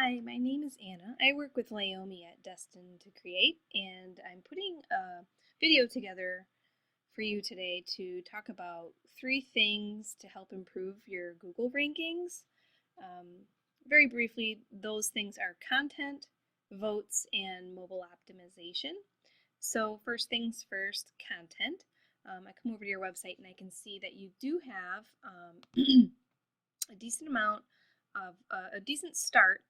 Hi, my name is Anna. I work with Laomi at Destined to Create, and I'm putting a video together for you today to talk about 3 things to help improve your Google rankings. Um, Very briefly, those things are content, votes, and mobile optimization. So, first things first, content. I come over to your website and I can see that you do have a decent amount of a decent start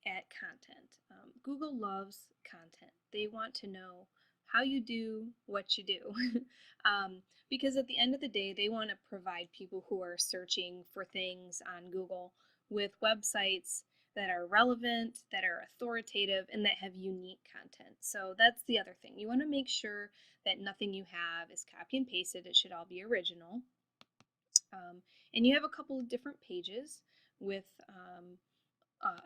at content. Google loves content. They want to know how you do what you do. Because at the end of the day, they want to provide people who are searching for things on Google with websites that are relevant, that are authoritative, and that have unique content. So that's the other thing. You want to make sure that nothing you have is copy and pasted. It should all be original. And you have a couple of different pages with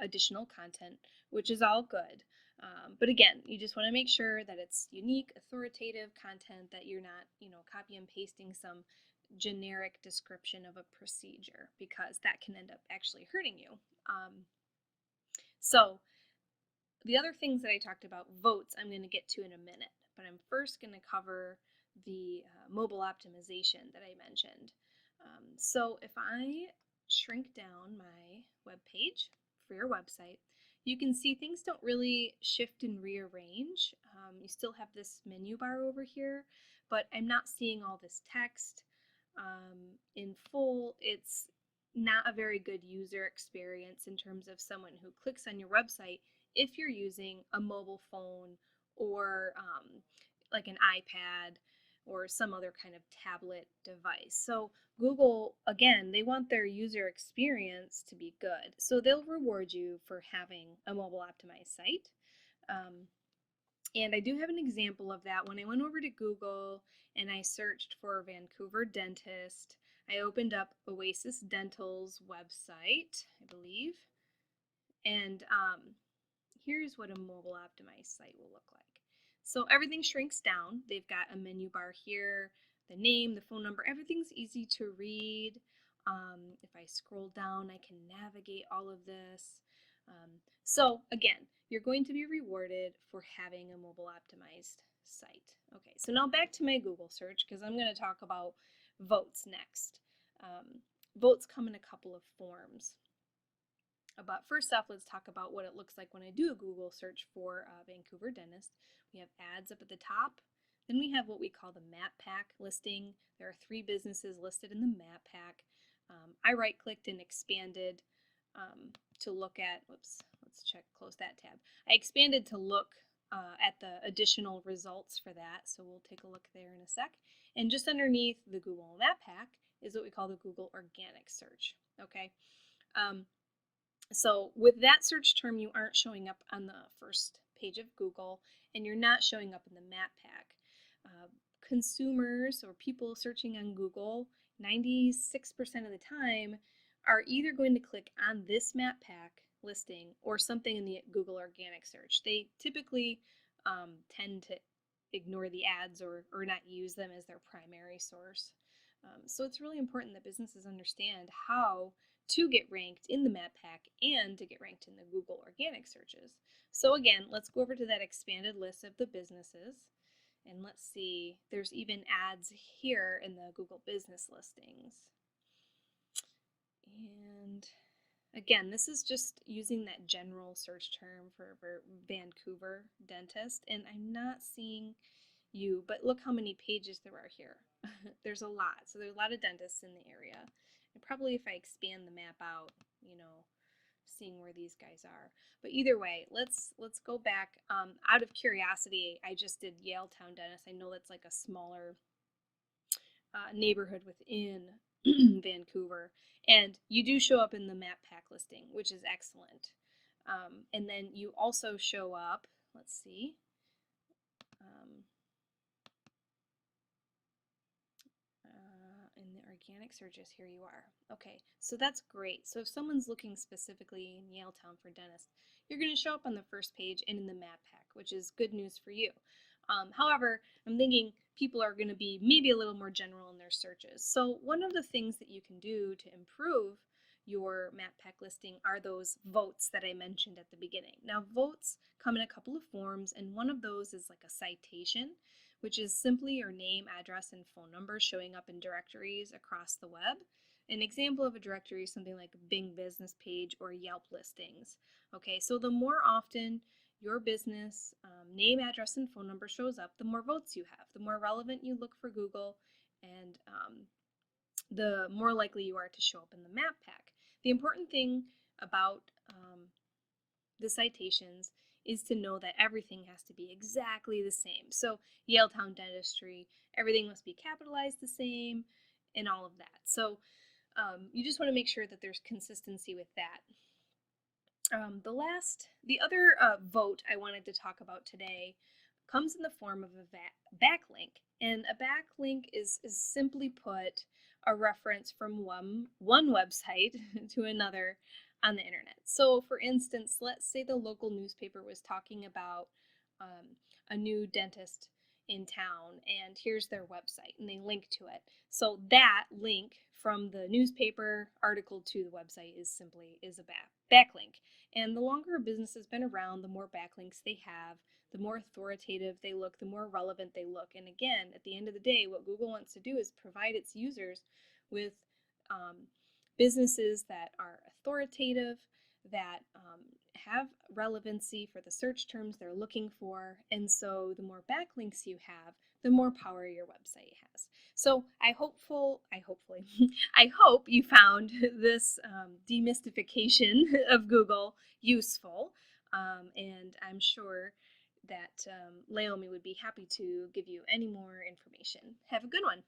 additional content, which is all good. But again, you just want to make sure that it's unique, authoritative content, that you're not, copy and pasting some generic description of a procedure, because that can end up actually hurting you. So the other things that I talked about, votes, I'm going to get to in a minute, but I'm first going to cover the mobile optimization that I mentioned. So if I shrink down my web page for your website, you can see things don't really shift and rearrange. You still have this menu bar over here, but I'm not seeing all this text in full. It's not a very good user experience in terms of someone who clicks on your website if you're using a mobile phone or like an iPad or some other kind of tablet device. So Google, again, they want their user experience to be good. So they'll reward you for having a mobile optimized site. And I do have an example of that. When I went over to Google and I searched for Vancouver dentist, I opened up Oasis Dental's website, I believe. And here's what a mobile optimized site will look like. So everything shrinks down. They've got a menu bar here, the name, the phone number, everything's easy to read. If I scroll down, I can navigate all of this. So again, you're going to be rewarded for having a mobile optimized site. Okay, so now back to my Google search, because I'm going to talk about votes next. Votes come in a couple of forms. But first off, let's talk about what it looks like when I do a Google search for Vancouver dentist. We have ads up at the top. Then we have what we call the map pack listing. There are 3 businesses listed in the map pack. I right-clicked and expanded to look at, let's close that tab. I expanded to look at the additional results for that, so we'll take a look there in a sec. And just underneath the Google Map Pack is what we call the Google Organic Search, okay? So with that search term, you aren't showing up on the first page of Google, and you're not showing up in the map pack. Consumers or people searching on Google, 96% of the time, are either going to click on this map pack listing or something in the Google organic search. They typically tend to ignore the ads or not use them as their primary source. So it's really important that businesses understand how to get ranked in the map pack and to get ranked in the Google organic searches. So again, let's go over to that expanded list of the businesses, and let's see, there's even ads here in the Google business listings. And again, this is just using that general search term for Vancouver dentist, and I'm not seeing you, but look how many pages there are here. There's a lot. So there's a lot of dentists in the area. And probably if I expand the map out, seeing where these guys are. But either way, let's go back. Out of curiosity, I just did Yaletown Dentist. I know that's like a smaller neighborhood within Vancouver. And you do show up in the map pack listing, which is excellent. And then you also show up, let's see, in the organic searches, here you are. Okay, so that's great. So if someone's looking specifically in Yaletown for dentist, you're going to show up on the first page and in the map pack, which is good news for you. However, I'm thinking people are going to be maybe a little more general in their searches. So one of the things that you can do to improve your map pack listing are those votes that I mentioned at the beginning. Now, votes come in a couple of forms, and one of those is like a citation, which is simply your name, address, and phone number showing up in directories across the web. An example of a directory is something like Bing business page or Yelp listings. Okay, so the more often your business name, address, and phone number shows up, the more votes you have, the more relevant you look for Google, and the more likely you are to show up in the map pack. The important thing about the citations is to know that everything has to be exactly the same. So Yaletown dentistry, everything must be capitalized the same and all of that. So you just want to make sure that there's consistency with that. The other vote I wanted to talk about today comes in the form of a backlink. And a backlink is simply put a reference from one website to another on the internet. So for instance, let's say the local newspaper was talking about a new dentist in town, and here's their website, and they link to it. So that link from the newspaper article to the website is a backlink. And the longer a business has been around, the more backlinks they have, the more authoritative they look, the more relevant they look. And again, at the end of the day, what Google wants to do is provide its users with businesses that are authoritative, that have relevancy for the search terms they're looking for. And so the more backlinks you have, the more power your website has. So I hope you found this demystification of Google useful, and I'm sure that Laomi would be happy to give you any more information. Have a good one.